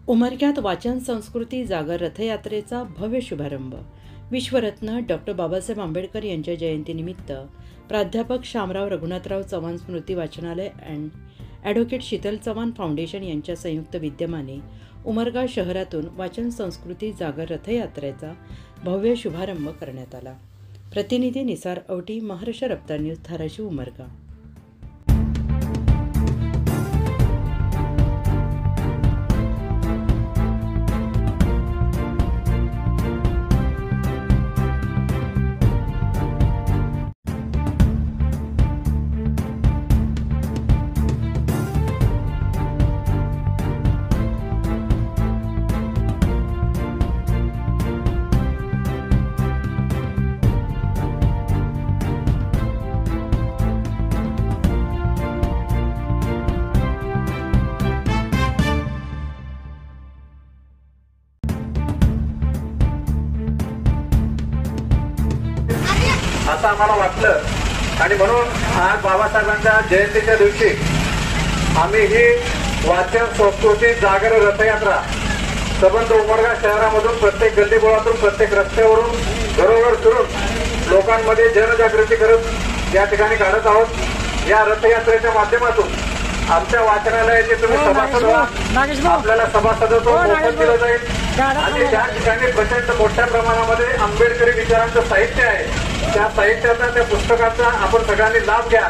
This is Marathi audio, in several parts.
उमरग्यात वाचन संस्कृती जागर रथयात्रेचा भव्य शुभारंभ। विश्वरत्न डॉक्टर बाबासाहेब आंबेडकर यांच्या जयंतीनिमित्त प्राध्यापक शामराव रघुनाथराव चव्हाण स्मृती वाचनालय and advocate Sheetal Chavan foundation यांच्या संयुक्त विद्यमाने उमरगा शहरातून वाचन संस्कृती जागर रथयात्रेचा भव्य शुभारंभ करण्यात आला। प्रतिनिधी निसार अवटी, महाराष्ट्र रफ्तार न्यूज, धाराशिव, उमरगा। असं आम्हाला वाटलं आणि म्हणून आज बाबासाहेबांच्या जयंतीच्या दिवशी आम्ही ही वाचन संस्कृती जागर रथयात्रा संबंध उमरगा शहरामधून प्रत्येक गल्लीबोळातून प्रत्येक रस्त्यावरून घरोघर फिरून लोकांमध्ये जनजागृती करत या ठिकाणी काढत आहोत। या रथयात्रेच्या माध्यमातून आमच्या वाचनालयाचे तुम्ही सभासद व्हा, आपल्याला सभासदत्व मोफत दिलं जाईल आणि त्या ठिकाणी प्रचंड मोठ्या प्रमाणामध्ये आंबेडकरी विचारांचं साहित्य आहे। त्या साहित्याचा, त्या पुस्तकाचा आपण सगळ्यांनी लाभ घ्या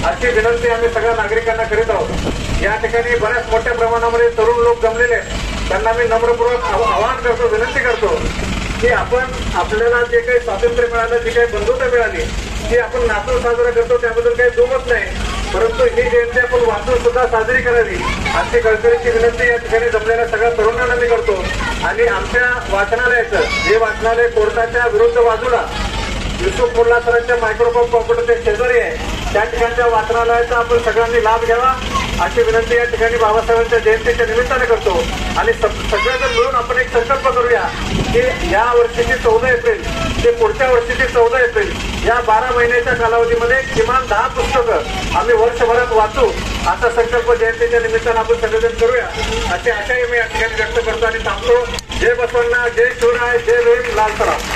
अशी विनंती आम्ही सगळ्या नागरिकांना करीत आहोत। या ठिकाणी बऱ्याच मोठ्या प्रमाणामध्ये तरुण लोक जमलेले आहेत, त्यांना मी नम्रपूर्वक आवाहन करतो, विनंती करतो की आपण आपल्याला जे काही स्वातंत्र्य मिळालं, जी काही बंधुता मिळाली ती आपण नाचून साजरा करतो, त्याबद्दल काही दुमत नाही, परंतु ही जयंती आपण वाचून सुद्धा साजरी करावी अशी कळकळीची विनंती या ठिकाणी जमलेल्या सगळ्या तरुणांना मी करतो। आणि आमच्या वाचनालयाचं जे वाचनालय कोर्टाच्या विरुद्ध बाजूला युसुफ मुल्ला सरांच्या मायक्रोपॉप कॉम्प्युटरचे शेजारी आहे, त्या ठिकाणच्या वाचनालयाचा आपण सगळ्यांनी लाभ घ्यावा अशी विनंती या ठिकाणी बाबासाहेबांच्या जयंतीच्या निमित्ताने करतो। आणि सगळेजण मिळून आपण एक संकल्प करूया की या वर्षीची 14 एप्रिल ते पुढच्या वर्षीची 14 एप्रिल या 12 महिन्याच्या कालावधीमध्ये किमान 10 पुस्तकं आम्ही वर्षभरात वाचू असा संकल्प जयंतीच्या निमित्ताने आपण सगळेजण करूया अशी आशाही मी या ठिकाणी व्यक्त करतो आणि थांबतो। जय बसवण्णा, जय शिवराय, जय भीम, लाल सराव।